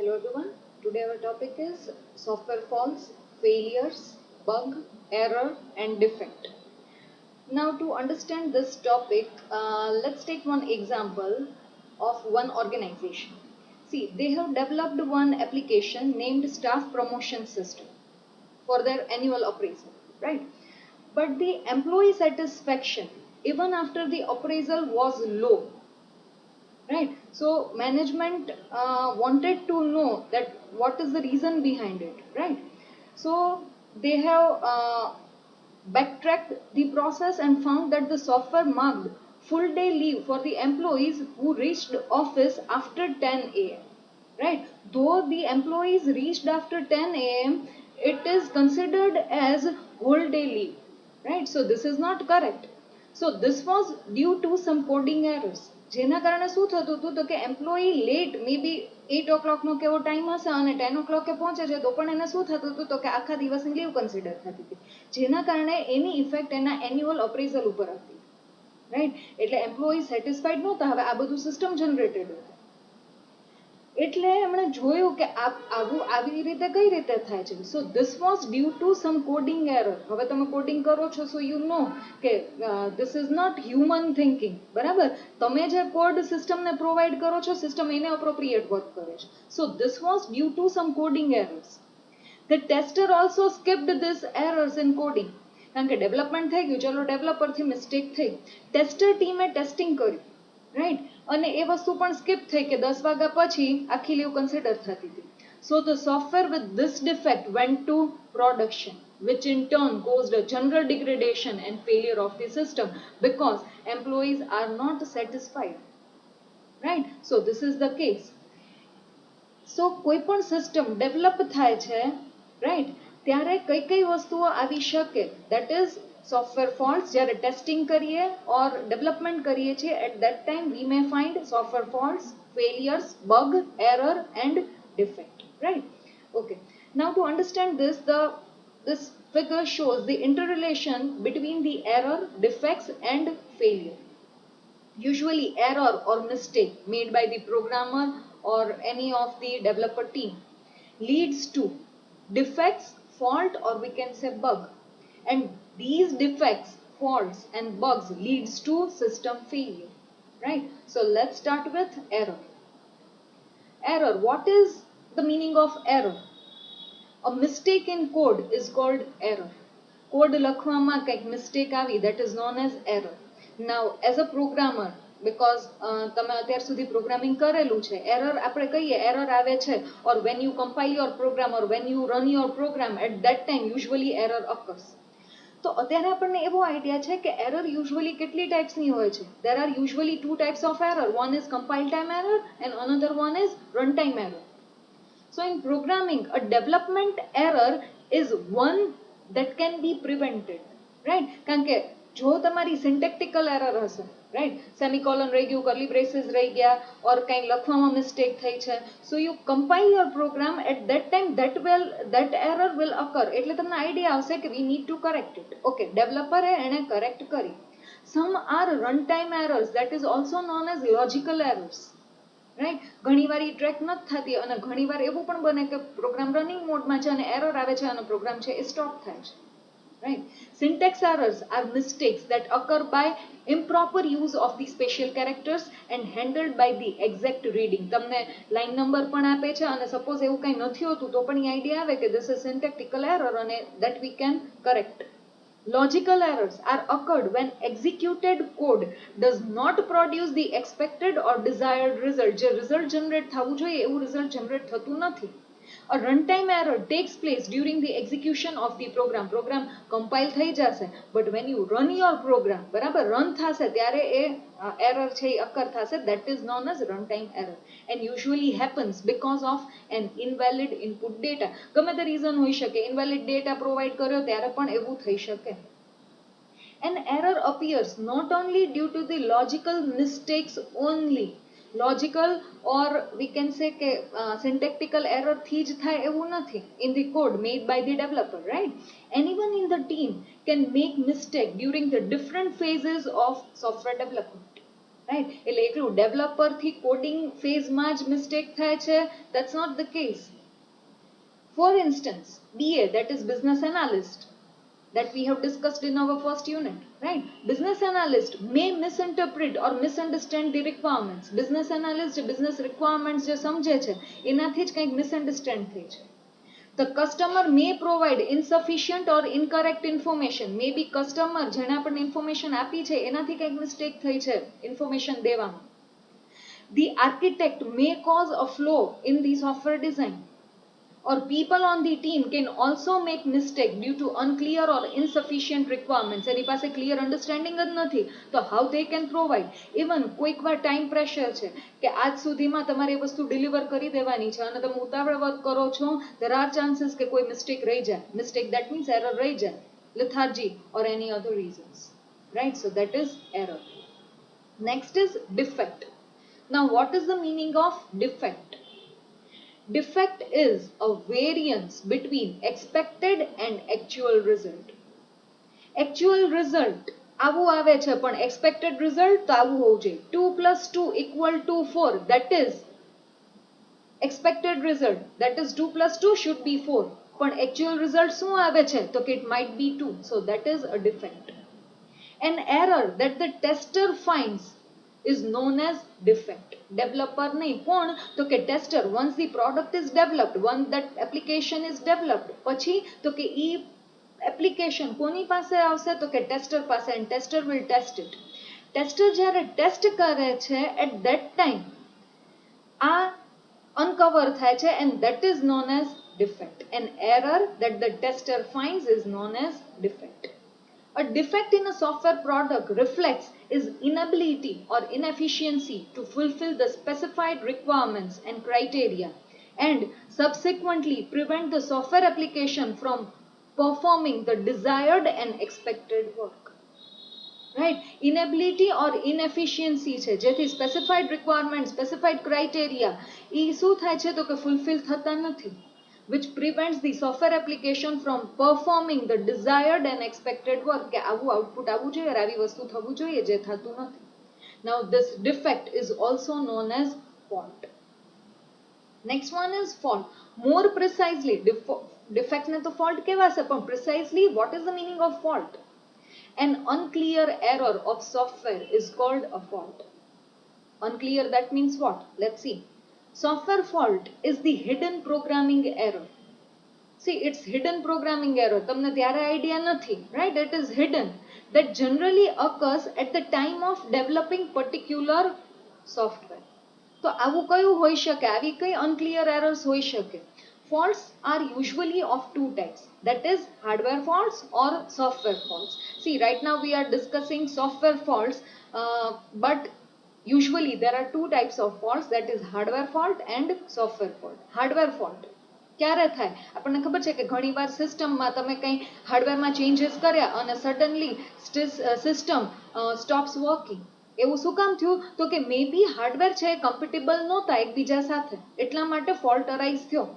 Hello everyone. Today our topic is software faults, failures, bug, error and defect. Now to understand this topic, let's take one example of one organization. See, they have developed one application named Staff Promotion System for their annual appraisal, right? But the employee satisfaction even after the appraisal was low, right? So management wanted to know that what is the reason behind it, right? So they have backtracked the process and found that the software marked full day leave for the employees who reached office after 10 a.m., right? Though the employees reached after 10 a.m., it is considered as whole day leave, right? So this is not correct. So this was due to some coding errors. જેના કારણે શું થતું હતું તો કે employee late મે બી 8 o'clock નો કેવો time હશે અને 10 o'clock પહોંચે છે તો પણ એને શું થતું હતું તો કે આખા દિવસની લીવ કન્સિડર થતી હતી, જેના કારણે એની ઇફેક્ટ એના એન્યુઅલ અપ્રેઝલ ઉપર હતી, રાઈટ? એટલે એમ્પ્લોયી સેટિસ્ફાઈડ નહોતા. હવે આ બધું સિસ્ટમ જનરેટેડ હતું એટલે એમણે જોયું કે આવું આવી રીતે કઈ રીતે થાય છે. So this was due to some coding error. હવે તમે કોડિંગ કરો છો સો યુ નો કે this is not human thinking, બરાબર? તમે જે કોડ સિસ્ટમને પ્રોવાઈડ કરો છો સિસ્ટમ એને અપ્રોપ્રિએટ વર્ક કરે છે. So this was due to some coding errors. The tester also skipped this errors in coding. કારણ કે ડેવલપમેન્ટ થઈ ગયું, ચલો ડેવલપરથી મિસ્ટેક થઈ, ટેસ્ટર ટીમે ટેસ્ટિંગ કર્યું, રાઈટ? અને એ વસ્તુ પણ સ્કીપ થઈ કે 10 વાગ્યા પછી આખી લીવ કન્સિડર થતી હતી. So the software with this defect went to production, which in turn caused a general degradation and failure of the system because employees are not satisfied, right? So this is the case. So કોઈ પણ system develop થાય છે, right? ત્યારે કઈ કઈ વસ્તુઓ આવી શકે? That is software faults. જ્યારે ટેસ્ટિંગ કરીએ ઓર ડેવલપમેન્ટ કરીએ છીએ at that time we may find software faults, failures, bug, error and defect, right? Okay, now to understand this figure shows the interrelation between the error, defects and failure. Usually error or mistake made by the programmer or any of the developer team leads to defects, fault or we can say bug, and these defects, faults and bugs leads to system failure, right? So let's start with error. Error, what is the meaning of error? A mistake in code is called error. Code લખવામાં કંઈક mistake આવી, that is known as error. Now as a programmer, because તમે અત્યાર સુધી programming કરેલું છે, error આપણે કહીએ એરર આવે છે, or when you compile your program or when you run your program, at that time usually error occurs. તો અત્યારે આપણને એવો આઈડિયા છે કે એરર યુઝ્યુઅલી કેટલી ટાઈપ્સની હોય છે? There are usually two types of error. One is compile time error and another one is runtime error. So in programming, a development error is one that can be prevented, right? કારણ કે જો તમારી syntactical error હશે, right? Semicolon રહી ગયું, curly braces રહી ગયા, or કંઈ લખવામાં mistake થઈ છે, so you compile your program at that time, that error will occur. એટલે તમને idea આવશે કે we need to correct it. Okay, developer એને correct કરી. Some are runtime errors, that is also known as logical errors, right? ઘણીવાર ઈ track નથી થતી અને ઘણીવાર એવું પણ બને કે પ્રોગ્રામ રનિંગ મોડમાં છે અને એરર આવે છે અને પ્રોગ્રામ છે એ સ્ટોપ થાય છે, right? Syntax errors are mistakes that occur by improper use of the special characters and handled by the exact reading. તમને લાઈન નંબર પણ આપે છે અને સપોઝ એવું કંઈ નથી હોતું તો પણ ઈ આઈડિયા આવે કે this is syntactical error અને that we can correct. Logical errors are occurred when executed code does not produce the expected or desired result. જે result generate થવું જોઈએ એવું result generate થતું નથી. A runtime error takes place during the execution of the program. Program compile થઈ જશે, but when you run your program, બરાબર, run થશે ત્યારે એ error છે એ occur થશે. That is known as runtime error and usually happens because of an invalid input data. ગમે તે reason હોઈ શકે, invalid data provide કર્યો ત્યારે પણ એવું થઈ શકે. An error appears not only due to the logical mistakes only. Logical or we can say કે syntactical error થી જ થાય એવું નથી in the code made by the developer, right? Anyone in the team can make mistake during the different phases of software development. Right એટલે એકલું developer થી coding ફેઝમાં જ મિસ્ટેક થાય છે that's not the case. For instance, BA, that is business analyst, that we have discussed in our first unit, right? Business analyst may misinterpret or misunderstand the requirements. Business analyst business requirements જે સમજે છે એનાથી જ કંઈક misunderstand થઈ છે. The customer may provide insufficient or incorrect information. Maybe customer જેણે આપણને information આપી છે એનાથી કંઈક mistake થઈ છે information દેવામાં. The architect may cause a flaw in the software design. Or people on the team can also make mistake due to unclear or insufficient requirements. એની પાસે clear understanding જ નથી તો how they can provide. Even કોઈક વાર time pressure છે કે આજ સુધીમાં તમારે એ વસ્તુ deliver કરી દેવાની છે અને તમે ઉતાવળ વર્ક કરો છો, there are chances કે કોઈ mistake રહી જાય. Mistake, that means error રહી જાય, lethargy or any other reasons, right? So that is error. Next is defect. Now what is the meaning of defect? Defect is a variance between expected and actual result. Actual result આવું આવે છે પણ expected result તો આવું હોવું જોઈએ. 2 plus 2 equal to 4, that is expected result, that is 2 plus 2 should be 4, પણ actual result શું આવે છે તો કે it might be 2, so that is a defect. An error that the tester finds is known as defect. Developer nahi kon to ke tester, once the product is developed, once that application is developed, pachi to ke e application koni પાસે આવશે તો કે tester પાસે, and tester will test it. Tester જ્યારે test કરે છે at that time આ uncover થાય છે and that is known as defect. An error that the tester finds is known as defect. A defect in a software product reflects is inability or inefficiency to fulfill the specified requirements and criteria and subsequently prevent the software application from performing the desired and expected work. Right? Inability or inefficiency છે જેથી specified requirements, specified criteria એ શું થાય છે તો કે fulfill થતા નથી, which prevents the software application from performing the desired and expected work. કે આવું output આવવું જોઈએ, આવી વસ્તુ થવું જોઈએ જે થતું નથી. Now this defect is also known as fault. Next one is fault. More precisely, defect ને તો fault કહેવાશે પણ precisely what is the meaning of fault? An unclear error of software is called a fault. Unclear, that means what? Let's see. Software fault is the hidden programming error. See, it's hidden programming error. તમને ત્યારે idea નથી, right? It is hidden. That generally occurs at the time of developing particular software. તો આવું કયું હોઈ શકે? આવી કઈ unclear errors હોઈ શકે? Faults are usually of two types. That is hardware faults or software faults. See, right now we are discussing software faults, but usually there are two types of faults, that is hardware fault and software fault. Hardware fault ક્યારે થાય? આપણને ખબર છે કે ઘણીવાર સિસ્ટમમાં તમે કંઈ હાર્ડવેરમાં ચેન્જીસ કર્યા અને સડનલી સિસ્ટમ સ્ટોપ્સ વર્કિંગ. એવું શું કામ થયું તો કે મે બી હાર્ડવેર છે કમ્પેટેબલ નહોતા એકબીજા સાથે, એટલા માટે ફોલ્ટ અરાઇઝ થયો.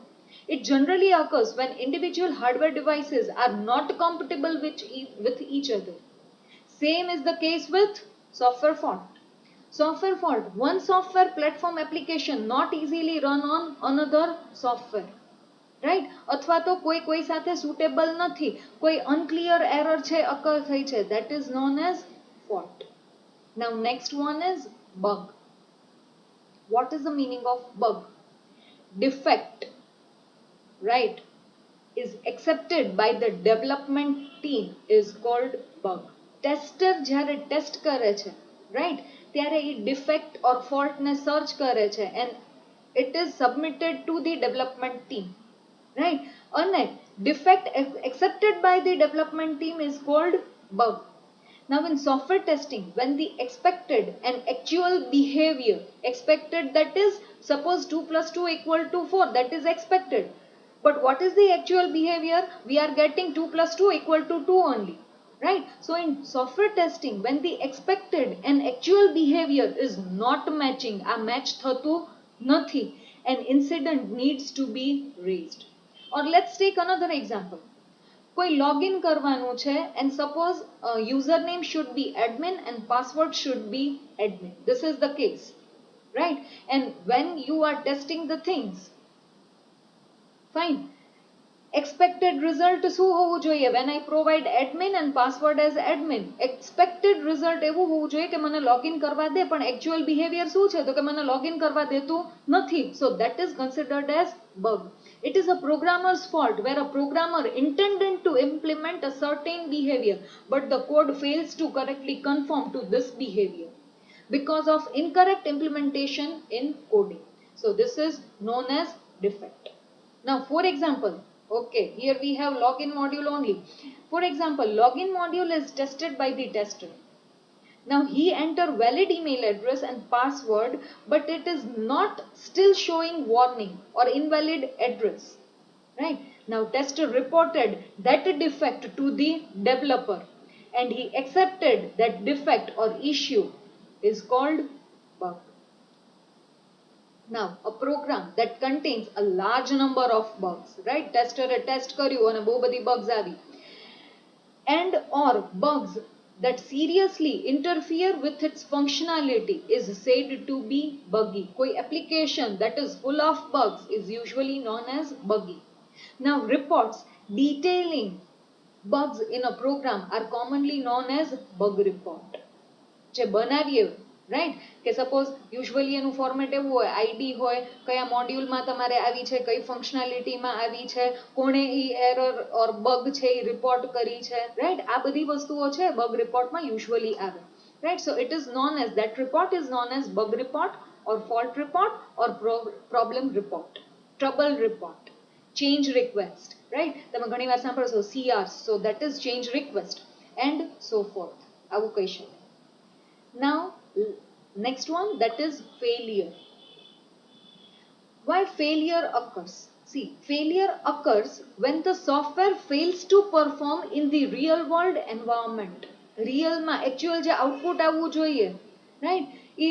It generally occurs when individual hardware devices are not compatible with each other. Same is the case with software fault. Software fault, one software platform application not easily run on another software, right? અથવા તો કોઈ સાથે suitable નથી, કોઈ unclear error છે occur થઈ છે, that is known as fault. Now next one is bug. What is the meaning of bug? Defect, right, is accepted by the development team is called bug. Tester જ્યારે test કરે છે, right, ત્યારે એ defect or fault ને search કરે છે and it is submitted to the development team, right? અને defect accepted by the development team is called bug. Now in software testing, when the expected and actual behavior, expected, that is suppose 2 plus 2 equal to 4, that is expected, but what is the actual behavior? We are getting 2 plus 2 equal to 2 only, right? So in software testing, when the expected and actual behavior is not matching, a match thatu nathi, an incident needs to be raised. Or let's take another example. કોઈ login કરવાનું છે and suppose username should be admin and password should be admin. This is the case, right? And when you are testing the things, fine, expected result શું હોવું જોઈએ? When I provide admin and password as admin, expected result એવું હોવું જોઈએ કે મને login કરવા દે, પણ actual behavior શું છે? તો કે મને login કરવા દેતું નથી. So that is considered as bug. It is a programmer's fault where a programmer intended to implement a certain behavior, but the code fails to correctly conform to this behavior because of incorrect implementation in coding. So this is known as defect. Now, for example, okay, here we have login module only. For example, login module is tested by the tester. Now he enter valid email address and password, but it is not still showing warning or invalid address. Right? Now tester reported that defect to the developer and he accepted that defect or issue is called bug. Now, a program that contains a large number of bugs, right? Tester test કર્યું અને બહુ બધી bugs આવી. And or bugs that seriously interfere with its functionality is said to be buggy. કોઈ application that is full of bugs is usually known as buggy. Now, reports detailing bugs in a program are commonly known as bug report. જે બનાવીએ, right, કે suppose usually એનું format એવું હોય, ID હોય, કયા મોડ્યુલમાં તમારે આવી છે, કઈ ફંક્શનાલિટીમાં આવી છે, કોણે ઈ એરર ઓર બગ છે એ રિપોર્ટ કરી છે, રાઈટ? આ બધી વસ્તુઓ છે બગ રિપોર્ટમાં યુઝ્યુઅલી આવે, right? So it is known as that report is known as bug report or fault report or problem report, trouble report, change request, right? તમે ઘણીવાર સાંભળશો CRs, so that is change request and so fourth, આવું કહી શકાય. Now, next one, that is failure. Why failure occurs? See, failure occurs when the software fails to perform in the real world environment. Real ma actual je output આવવું જોઈએ, right? એ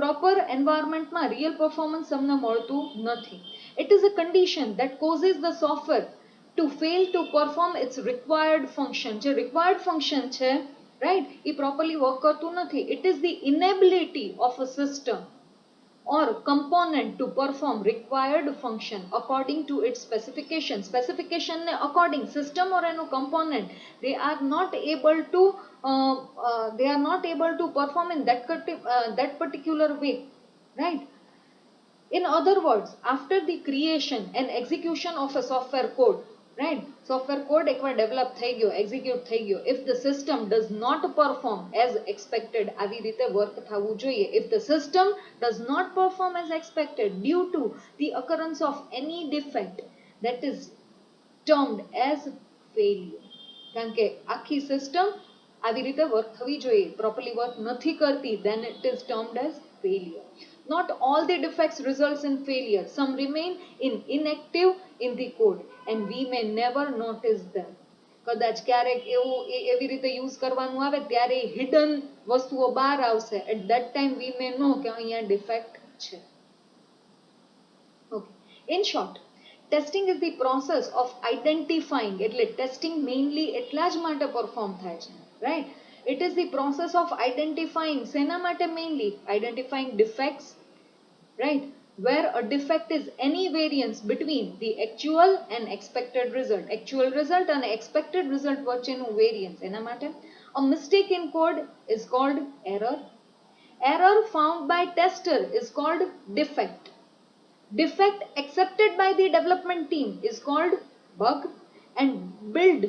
proper environment માં real performance તમને મળતું નથી. It is a condition that causes the software to fail to perform its required function. જે required function છે, right, એ properly work કરતું નથી. It is the inability of a system or component to perform required function according to its specification. Specification ne according system or એનું component, they are not able to perform in that particular way, right? In other words, after the creation and execution of a software code, right, software code એકવાર develop થઈ ગયો, execute થઈ ગયો, if the system does not perform as expected, આવી રીતે work થવું જોઈએ. If the system does not perform as expected due to the occurrence of any defect, that is termed as failure. કારણ કે આખી system આવી રીતે work થવી જોઈએ, properly work નથી કરતી, then it is termed as failure. Not all the defects results in failure. Some remain inactive in the code and we may never notice them. કદાચ ક્યારેક એવી રીતે યુઝ કરવાનું આવે ત્યારે હિડન વસ્તુઓ બહાર આવશે. At that time we may know કે અહીંયા defect છે. Okay. In short, testing is the process of identifying, એટલે testing mainly એટલા જ માટે perform થાય છે, right? It is the process of identifying, સેના માટે mainly identifying defects, right, where a defect is any variance between the actual and expected result. Actual result and expected result વચ્ચેનું variance, એના માટે. A mistake in code is called error. Error found by tester is called defect. Defect accepted by the development team is called bug. And build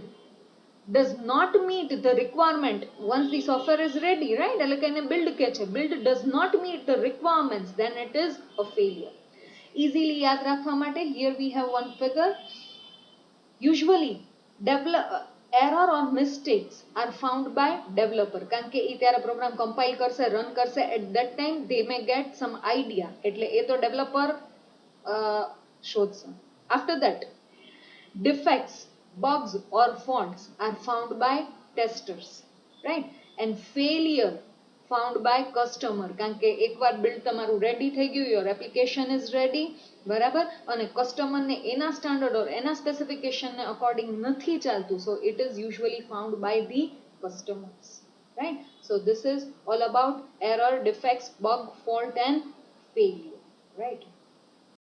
does not meet the requirement once the software is ready, right? એટલે કે એને build કે છે, build does not meet the requirements, then it is a failure. Easily યાદ રાખવા માટે, here we have one figure. Usually error or mistakes are found by developer, કારણ કે એ ત્યારે program compile કરશે, run કરશે, at that time they may get some idea, એટલે એ તો developer શોધશે. After that, defects, bugs or faults are found by testers, right? And failure found by customer, કારણ કે એકવાર build તમારું ready થઈ ગયું, your application is ready, બરાબર, અને customer ને એના standard or એના specification ને according નથી ચાલતું, so it is usually found by the customers. right? So this is all about error, defects, bug, fault and failure, right?